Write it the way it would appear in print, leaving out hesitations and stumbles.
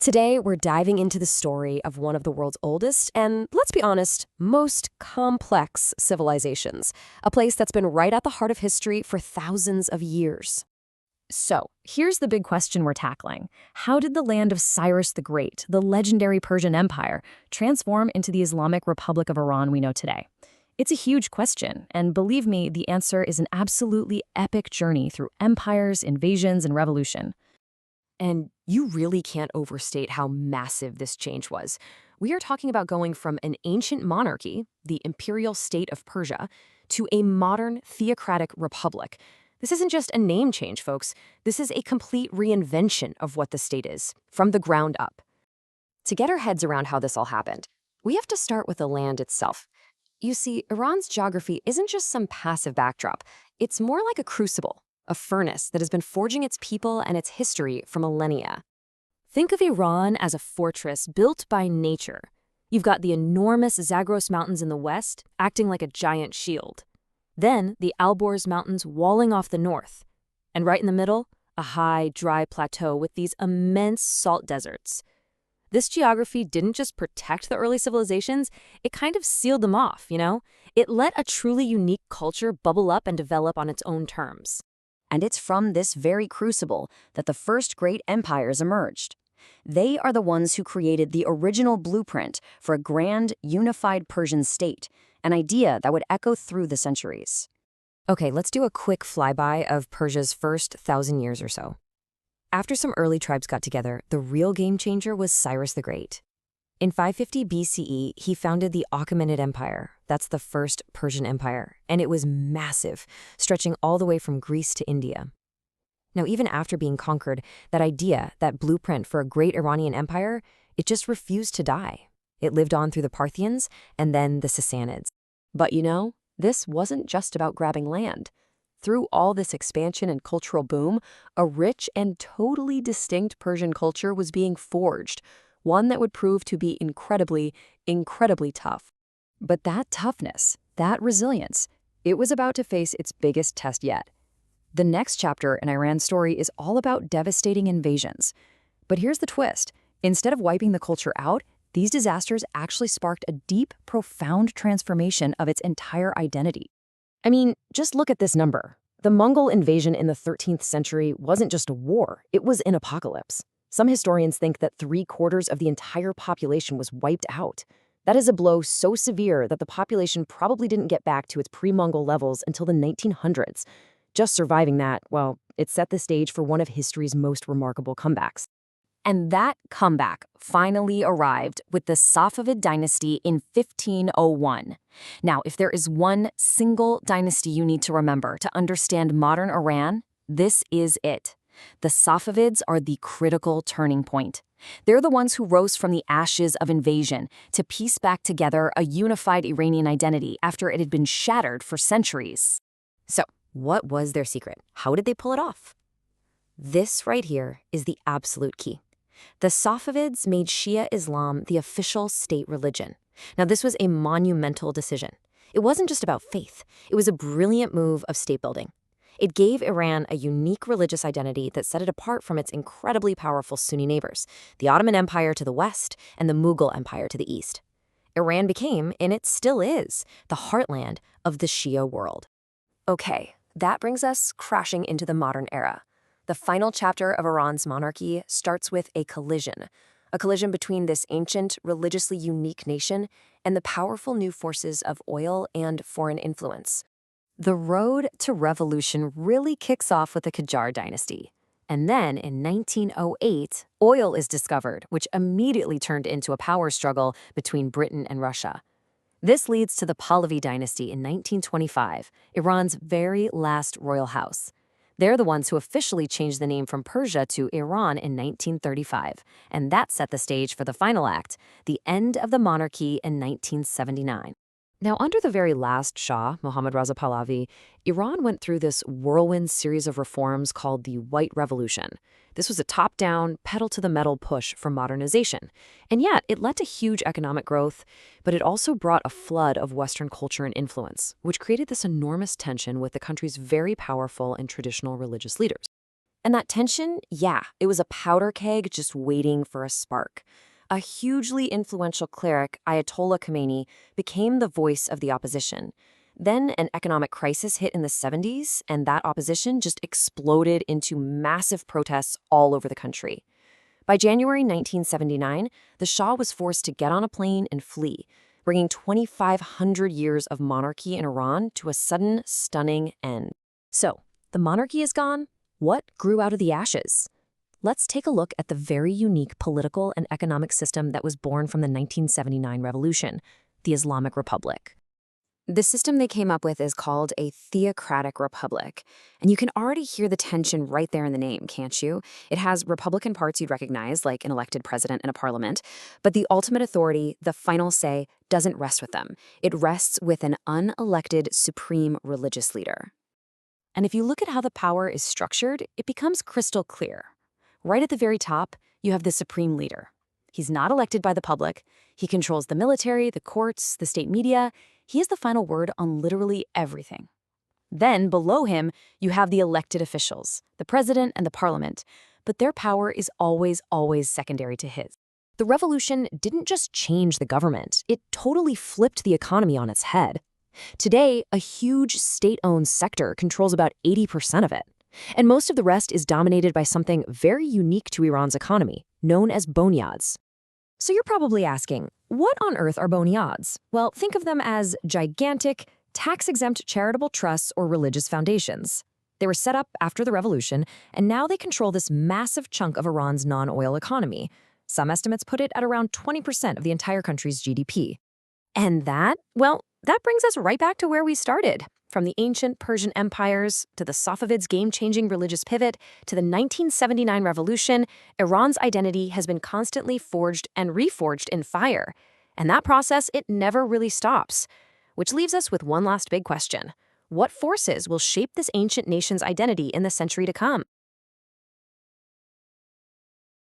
Today, we're diving into the story of one of the world's oldest and, let's be honest, most complex civilizations, a place that's been right at the heart of history for thousands of years. So, here's the big question we're tackling. How did the land of Cyrus the Great, the legendary Persian Empire, transform into the Islamic Republic of Iran we know today? It's a huge question, and believe me, the answer is an absolutely epic journey through empires, invasions, and revolution. And you really can't overstate how massive this change was. We are talking about going from an ancient monarchy, the Imperial state of Persia, to a modern theocratic republic. This isn't just a name change, folks. This is a complete reinvention of what the state is, from the ground up. To get our heads around how this all happened, we have to start with the land itself. You see, Iran's geography isn't just some passive backdrop. It's more like a crucible, a furnace that has been forging its people and its history for millennia. Think of Iran as a fortress built by nature. You've got the enormous Zagros Mountains in the west, acting like a giant shield. Then the Alborz Mountains walling off the north. And right in the middle, a high, dry plateau with these immense salt deserts. This geography didn't just protect the early civilizations, it kind of sealed them off, you know? It let a truly unique culture bubble up and develop on its own terms. And it's from this very crucible that the first great empires emerged. They are the ones who created the original blueprint for a grand, unified Persian state, an idea that would echo through the centuries. Okay, let's do a quick flyby of Persia's first 1,000 years or so. After some early tribes got together, the real game changer was Cyrus the Great. In 550 BCE, he founded the Achaemenid Empire. That's the first Persian empire, and it was massive, stretching all the way from Greece to India. Now, even after being conquered, that idea, that blueprint for a great Iranian empire, it just refused to die. It lived on through the Parthians and then the Sassanids. But you know, this wasn't just about grabbing land. Through all this expansion and cultural boom, a rich and totally distinct Persian culture was being forged, one that would prove to be incredibly, incredibly tough. But that toughness, that resilience, it was about to face its biggest test yet. The next chapter in Iran's story is all about devastating invasions. But here's the twist. Instead of wiping the culture out, these disasters actually sparked a deep, profound transformation of its entire identity. I mean, just look at this number. The Mongol invasion in the 13th century wasn't just a war, it was an apocalypse. Some historians think that 3/4 of the entire population was wiped out. That is a blow so severe that the population probably didn't get back to its pre-Mongol levels until the 1900s. Just surviving that, well, it set the stage for one of history's most remarkable comebacks. And that comeback finally arrived with the Safavid Dynasty in 1501. Now, if there is one single dynasty you need to remember to understand modern Iran, this is it. The Safavids are the critical turning point. They're the ones who rose from the ashes of invasion to piece back together a unified Iranian identity after it had been shattered for centuries. So, what was their secret? How did they pull it off? This right here is the absolute key. The Safavids made Shia Islam the official state religion. Now, this was a monumental decision. It wasn't just about faith. It was a brilliant move of state building. It gave Iran a unique religious identity that set it apart from its incredibly powerful Sunni neighbors, the Ottoman Empire to the west and the Mughal Empire to the east. Iran became, and it still is, the heartland of the Shia world. Okay, that brings us crashing into the modern era. The final chapter of Iran's monarchy starts with a collision between this ancient, religiously unique nation and the powerful new forces of oil and foreign influence. The road to revolution really kicks off with the Qajar dynasty. And then, in 1908, oil is discovered, which immediately turned into a power struggle between Britain and Russia. This leads to the Pahlavi dynasty in 1925, Iran's very last royal house. They're the ones who officially changed the name from Persia to Iran in 1935, and that set the stage for the final act, the end of the monarchy in 1979. Now, under the very last Shah, Mohammad Reza Pahlavi, Iran went through this whirlwind series of reforms called the White Revolution. This was a top-down, pedal-to-the-metal push for modernization. And yet, it led to huge economic growth, but it also brought a flood of Western culture and influence, which created this enormous tension with the country's very powerful and traditional religious leaders. And that tension, yeah, it was a powder keg just waiting for a spark. A hugely influential cleric, Ayatollah Khamenei, became the voice of the opposition. Then an economic crisis hit in the 70s, and that opposition just exploded into massive protests all over the country. By January 1979, the Shah was forced to get on a plane and flee, bringing 2,500 years of monarchy in Iran to a sudden, stunning end. So, the monarchy is gone. What grew out of the ashes? Let's take a look at the very unique political and economic system that was born from the 1979 revolution, the Islamic Republic. The system they came up with is called a Theocratic Republic. And you can already hear the tension right there in the name, can't you? It has Republican parts you'd recognize, like an elected president and a parliament. But the ultimate authority, the final say, doesn't rest with them. It rests with an unelected supreme religious leader. And if you look at how the power is structured, it becomes crystal clear. Right at the very top, you have the supreme leader. He's not elected by the public. He controls the military, the courts, the state media. He has the final word on literally everything. Then, below him, you have the elected officials, the president and the parliament. But their power is always secondary to his. The revolution didn't just change the government, it totally flipped the economy on its head. Today, a huge state-owned sector controls about 80% of it. And most of the rest is dominated by something very unique to Iran's economy, known as Bonyads. So you're probably asking, what on earth are Bonyads? Well, think of them as gigantic, tax-exempt charitable trusts or religious foundations. They were set up after the revolution, and now they control this massive chunk of Iran's non-oil economy. Some estimates put it at around 20% of the entire country's GDP. And that brings us right back to where we started. From the ancient Persian empires to the Safavids' game-changing religious pivot to the 1979 revolution, Iran's identity has been constantly forged and reforged in fire. And that process, it never really stops. Which leaves us with one last big question. What forces will shape this ancient nation's identity in the century to come?